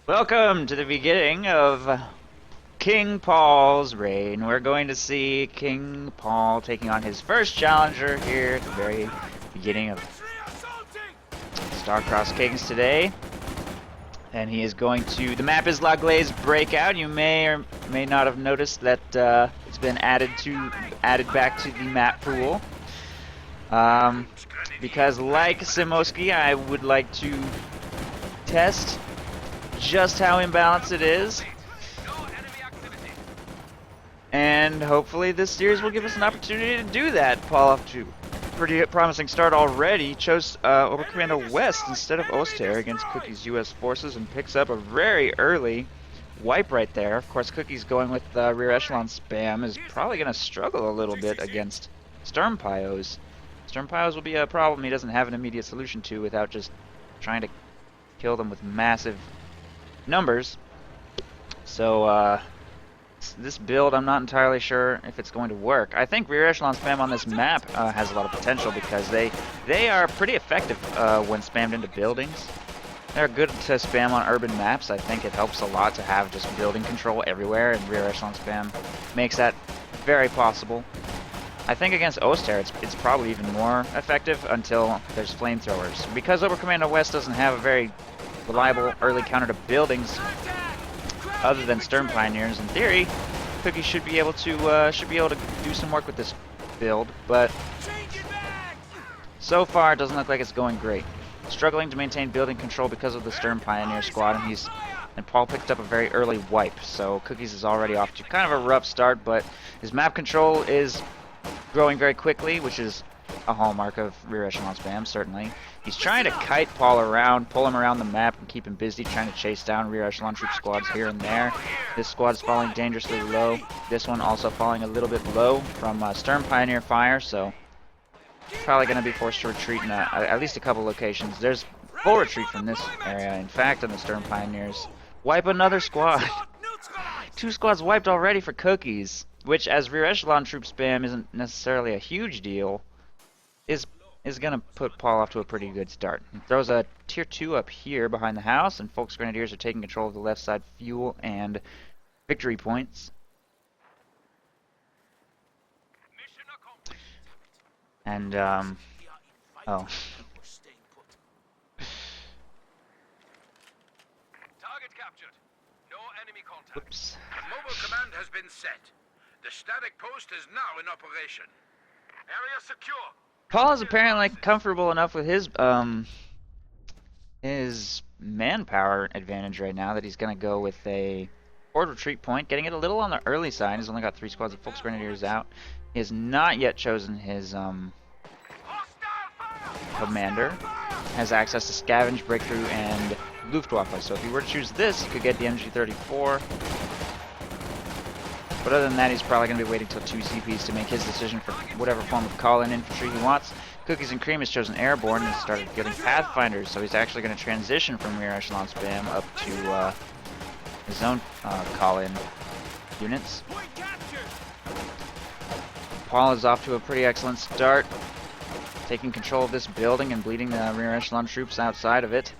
Welcome to the beginning of King Paul's reign. We're going to see King Paul taking on his first challenger here at the very beginning of Starcross Kings today. And he is going to... The map is La Glaze Breakout. You may or may not have noticed that it's been added back to the map pool. Because like Simoski, I would like to test just how imbalanced it is, and hopefully this series will give us an opportunity to do that. Paul off to a pretty promising start already. Chose Oberkommando West instead of Oster against Cookiez U.S. forces and picks up a very early wipe right there. Of course, Cookiez going with rear echelon spam is probably going to struggle a little bit against Sturmpyos. Sturmpyos will be a problem he doesn't have an immediate solution to without just trying to kill them with massive numbers. So this build, I'm not entirely sure if it's going to work. I think rear echelon spam on this map has a lot of potential because they are pretty effective when spammed into buildings. They're good to spam on urban maps. I think it helps a lot to have just building control everywhere, and rear echelon spam makes that very possible. I think against Oster it's probably even more effective until there's flamethrowers. Because Oberkommando West doesn't have a very reliable early counter to buildings other than Stern Pioneers, in theory, Cookiez should be able to do some work with this build, but so far it doesn't look like it's going great. Struggling to maintain building control because of the Stern Pioneer squad, and Paul picked up a very early wipe, so Cookiez is already off to kind of a rough start, but his map control is growing very quickly, which is a hallmark of rear echelon spam, certainly. He's trying to kite Paul around, pull him around the map, and keep him busy trying to chase down rear echelon troop squads here and there. This squad is falling dangerously low. This one also falling a little bit low from Stern Pioneer fire, so probably going to be forced to retreat in at least a couple locations. There's full retreat from this area. In fact, on the Stern Pioneers, wipe another squad. 2 squads wiped already for Cookiez, which, as rear echelon troop spam isn't necessarily a huge deal, is going to put Paul off to a pretty good start. He throws a tier 2 up here behind the house, and Folks Grenadiers are taking control of the left side fuel and victory points. And, oh. Target captured. No enemy contact. Whoops. Mobile command has been set. The static post is now in operation. Area secure. Paul is apparently comfortable enough with his manpower advantage right now that he's going to go with a forward retreat point, getting it a little on the early side. He's only got 3 squads of Folks Grenadiers out. He has not yet chosen his commander. Has access to Scavenge, Breakthrough, and Luftwaffe. So if he were to choose this, he could get the MG34. But other than that, he's probably going to be waiting till 2 CPs to make his decision for whatever form of call-in infantry he wants. Cookiez and Cream has chosen Airborne and started getting Pathfinders, so he's actually going to transition from rear echelon spam up to his own call-in units. Paul is off to a pretty excellent start, taking control of this building and bleeding the rear echelon troops outside of it.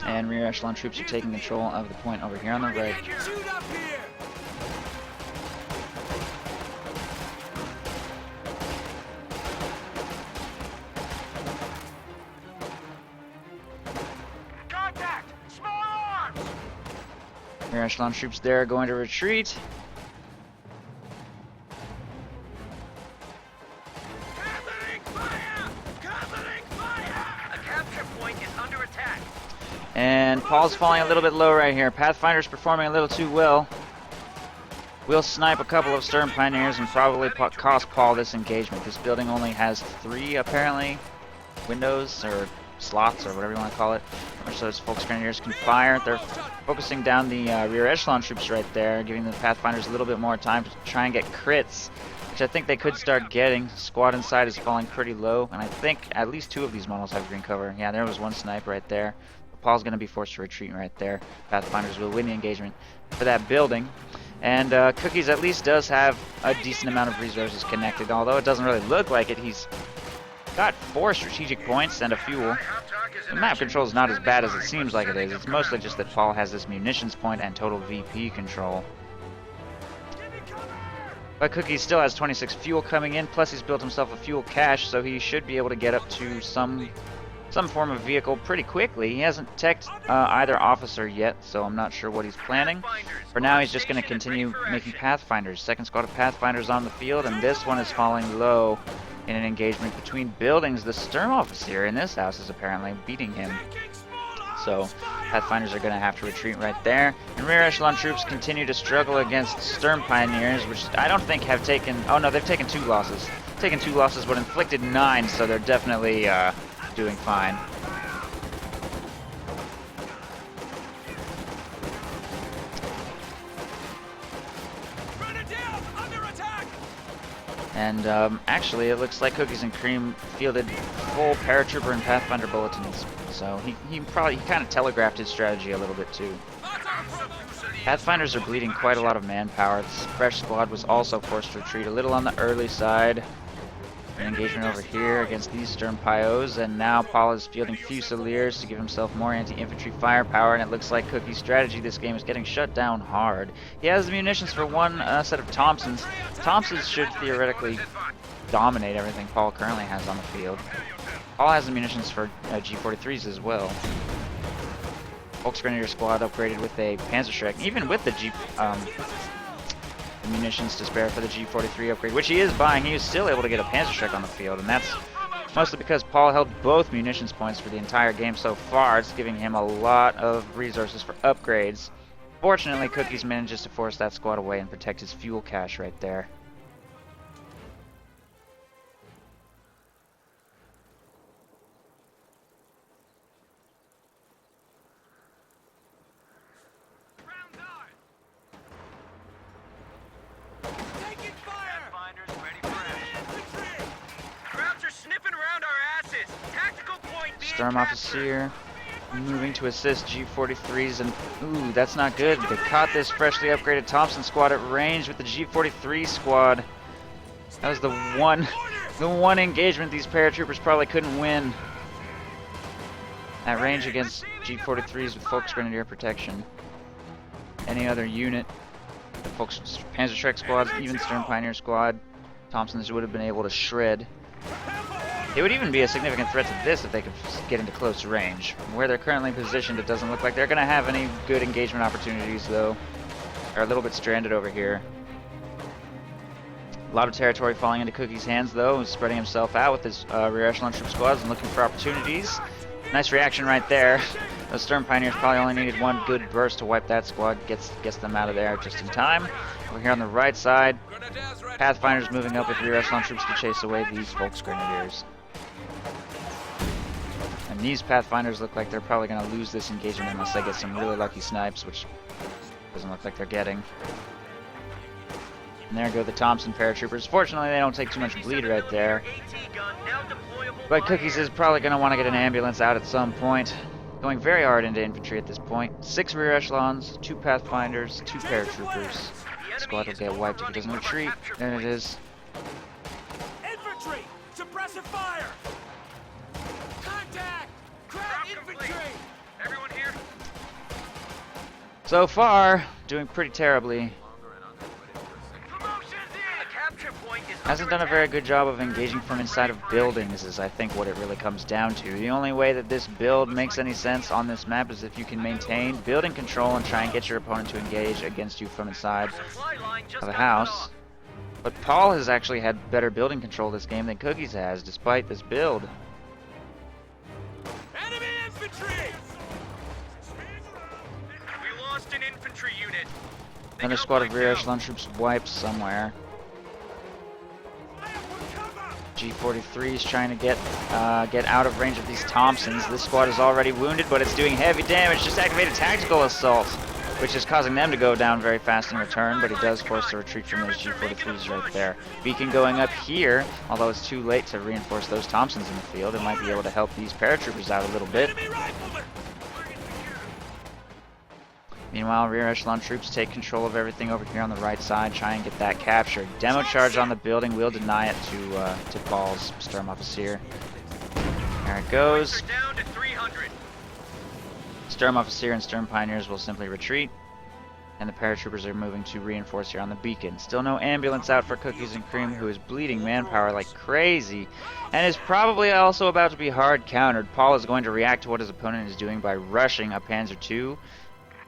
And rear echelon troops are taking control of the point over here on the right. Contact! Small arms! Rear echelon troops there are going to retreat. Covering fire! Covering fire! A capture point is under attack. And Paul's falling a little bit low right here. Pathfinder's performing a little too well. We'll snipe a couple of Stern Pioneers and probably cost Paul this engagement. This building only has 3, apparently, windows or slots or whatever you want to call it, so those Folks Grenadiers can fire. They're focusing down the rear echelon troops right there, giving the Pathfinders a little bit more time to try and get crits, which I think they could start getting. Squad inside is falling pretty low, and I think at least 2 of these models have green cover. Yeah, there was 1 snipe right there. Paul's going to be forced to retreat right there. Pathfinders will win the engagement for that building. And Cookiez at least does have a decent amount of resources connected, although it doesn't really look like it. He's got 4 strategic points and a fuel. The map control is not as bad as it seems like it is. It's mostly just that Paul has this munitions point and total VP control. But Cookiez still has 26 fuel coming in, plus he's built himself a fuel cache, so he should be able to get up to some form of vehicle pretty quickly. He hasn't teched either officer yet, so I'm not sure what he's planning. For now, he's just going to continue making Pathfinders. Second squad of Pathfinders on the field, and this one is falling low in an engagement between buildings. The Sturm officer in this house is apparently beating him. So Pathfinders are going to have to retreat right there. And rear echelon troops continue to struggle against Sturm Pioneers, which I don't think have taken... Oh no, they've taken 2 losses. Taken 2 losses, but inflicted 9, so they're definitely doing fine. And actually, it looks like Cookiez and Cream fielded full paratrooper and Pathfinder bulletins, so he kind of telegraphed his strategy a little bit too. Pathfinders are bleeding quite a lot of manpower. This fresh squad was also forced to retreat a little on the early side. An engagement over here against these Sturm Pios, and now Paul is fielding Fusiliers to give himself more anti-infantry firepower, and it looks like Cookie's strategy this game is getting shut down hard. He has the munitions for 1 set of Thompsons. Thompsons should theoretically dominate everything Paul currently has on the field. Paul has the munitions for G43s as well. Volksgrenadier squad upgraded with a Panzerschreck, even with the munitions to spare for the G43 upgrade, which he is buying. He is still able to get a Panzerschreck on the field, and that's mostly because Paul held both munitions points for the entire game so far. It's giving him a lot of resources for upgrades. Fortunately, Cookiez manages to force that squad away and protect his fuel cache right there. Sturm officer moving to assist G43s, and ooh, that's not good. They caught this freshly upgraded Thompson squad at range with the G43 squad. That was the one engagement these paratroopers probably couldn't win. At range against G43s with Volksgrenadier protection. Any other unit, the Panzerschreck squads, even Sturm Pioneer squad, Thompsons would have been able to shred. It would even be a significant threat to this if they could get into close range. Where they're currently positioned, it doesn't look like they're going to have any good engagement opportunities, though. They're a little bit stranded over here. A lot of territory falling into Cookie's hands, though. He's spreading himself out with his rear echelon troop squads and looking for opportunities. Nice reaction right there. Those Sturm Pioneers probably only needed 1 good burst to wipe that squad. Gets them out of there just in time. Over here on the right side, Pathfinders moving up with rear echelon troops to chase away these Volksgrenadiers. And these Pathfinders look like they're probably going to lose this engagement unless they get some really lucky snipes, which doesn't look like they're getting. And there go the Thompson paratroopers. Fortunately, they don't take too much bleed right there. But Cookiez is probably going to want to get an ambulance out at some point. Going very hard into infantry at this point. 6 rear echelons, 2 Pathfinders, 2 paratroopers. The squad will get wiped if he doesn't retreat. There it is. Infantry! Suppressive fire! Contact! Crowd infantry! Everyone here? So far, doing pretty terribly. Hasn't done a very good job of engaging from inside of buildings, is I think what it really comes down to. The only way that this build makes any sense on this map is if you can maintain building control and try and get your opponent to engage against you from inside of a house. But Paul has actually had better building control this game than Cookiez has, despite this build. Enemy infantry! We lost an infantry unit. Another squad of rear echelon troops wiped somewhere. G43 is trying to get out of range of these Thompsons. This squad is already wounded, but it's doing heavy damage. Just activated tactical assault, which is causing them to go down very fast in return, but he does force a retreat from those G43s right there. Beacon going up here, although it's too late to reinforce those Thompsons in the field. It might be able to help these paratroopers out a little bit. Meanwhile, rear echelon troops take control of everything over here on the right side, try and get that captured. Demo charge on the building will deny it to Paul's Sturmoffizier. There it goes. Down to 300. Sturmoffizier and Sturm Pioneers will simply retreat, and the paratroopers are moving to reinforce here on the beacon. Still no ambulance out for Cookies and Cream, who is bleeding manpower like crazy, and is probably also about to be hard countered. Paul is going to react to what his opponent is doing by rushing a Panzer II,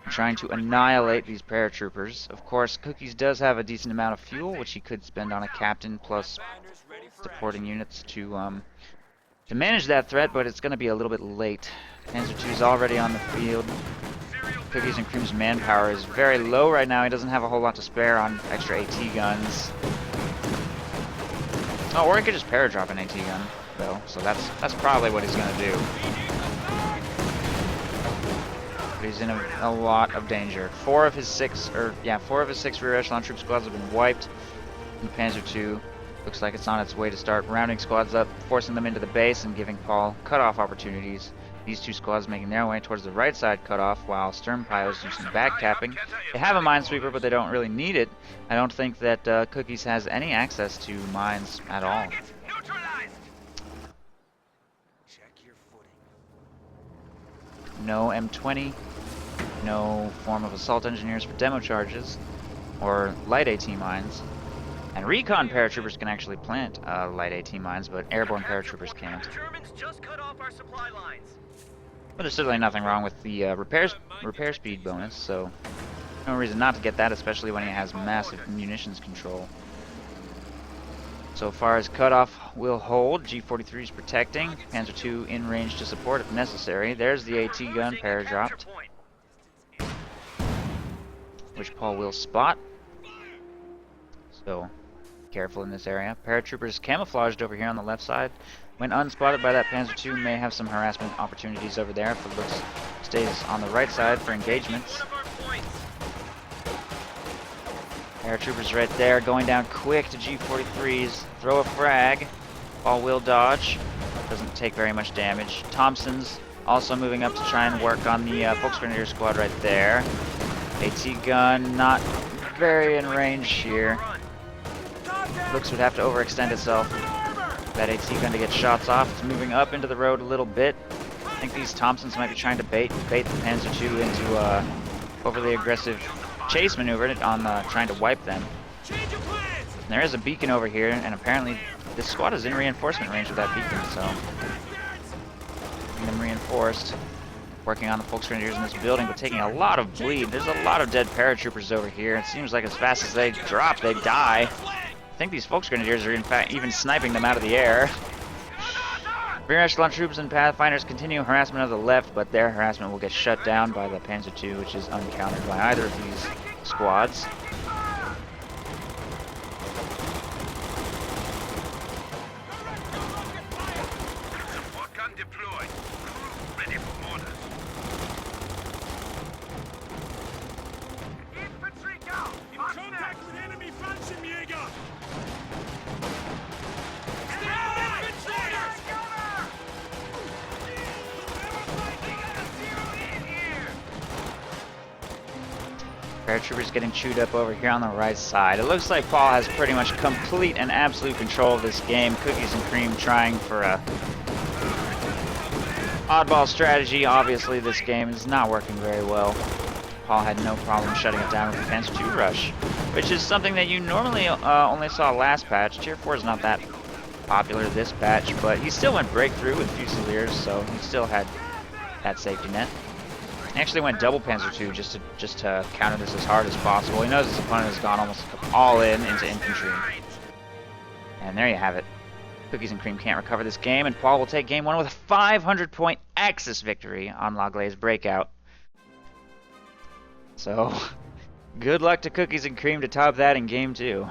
and trying to annihilate these paratroopers. Of course, Cookies does have a decent amount of fuel, which he could spend on a captain plus supporting units to manage that threat, but it's going to be a little bit late. Panzer II is already on the field. Cookies and Cream's manpower is very low right now. He doesn't have a whole lot to spare on extra AT guns. Oh, or he could just paradrop an AT gun, though. So that's probably what he's going to do. But he's in a lot of danger. Four of his six rear echelon troop squads have been wiped. And Panzer II looks like it's on its way to start rounding squads up, forcing them into the base and giving Paul cutoff opportunities. These two squads making their way towards the right side cutoff, while Sturm Pios do some backtapping. They have a minesweeper, but they don't really need it. I don't think that Cookies has any access to mines at all. No M20, no form of assault engineers for demo charges, or light AT mines. And recon paratroopers can actually plant light AT mines, but airborne paratroopers can't. Germans just cut off our supply lines. But there's certainly nothing wrong with the repair speed bonus, so no reason not to get that, especially when he has massive munitions control. So far as cutoff will hold, G43 is protecting, Panzer II in range to support if necessary. There's the AT gun paradropped, which Paul will spot. So careful in this area. Paratroopers camouflaged over here on the left side. When unspotted by that Panzer II, may have some harassment opportunities over there if it looks stays on the right side for engagements. Paratroopers right there, going down quick to G43s. Throw a frag. Paul will dodge. Doesn't take very much damage. Thompson's also moving up to try and work on the Volksgrenadier squad right there. AT gun not very in range here. Looks would have to overextend itself. That AT gun to get shots off. It's moving up into the road a little bit. I think these Thompsons might be trying to bait the Panzer II into overly aggressive chase maneuver on trying to wipe them. And there is a beacon over here, and apparently this squad is in reinforcement range with that beacon, so getting them reinforced. Working on the Volksgrenadiers in this building, but taking a lot of bleed. There's a lot of dead paratroopers over here. It seems like as fast as they drop, they die. I think these Volksgrenadiers are in fact even sniping them out of the air. Rear echelon troops and Pathfinders continue harassment of the left, but their harassment will get shut down by the Panzer II, which is uncountered by either of these squads. Support gun deployed. Ready for orders. Infantry down! In contact with enemy Fallschirmjäger! Paratroopers getting chewed up over here on the right side. It looks like Paul has pretty much complete and absolute control of this game. Cookies and Cream trying for a oddball strategy. Obviously this game is not working very well. Paul had no problem shutting it down with the Panzer II rush, which is something that you normally only saw last patch. Tier 4 is not that popular this patch, but he still went breakthrough with Fusiliers, so he still had that safety net. He actually went double Panzer II just to counter this as hard as possible. He knows his opponent has gone almost all in into infantry. And there you have it. Cookies and Cream can't recover this game, and Paul will take game 1 with a 500-point Axis victory on La Glaze Breakout. So, good luck to Cookies and Cream to top that in game 2.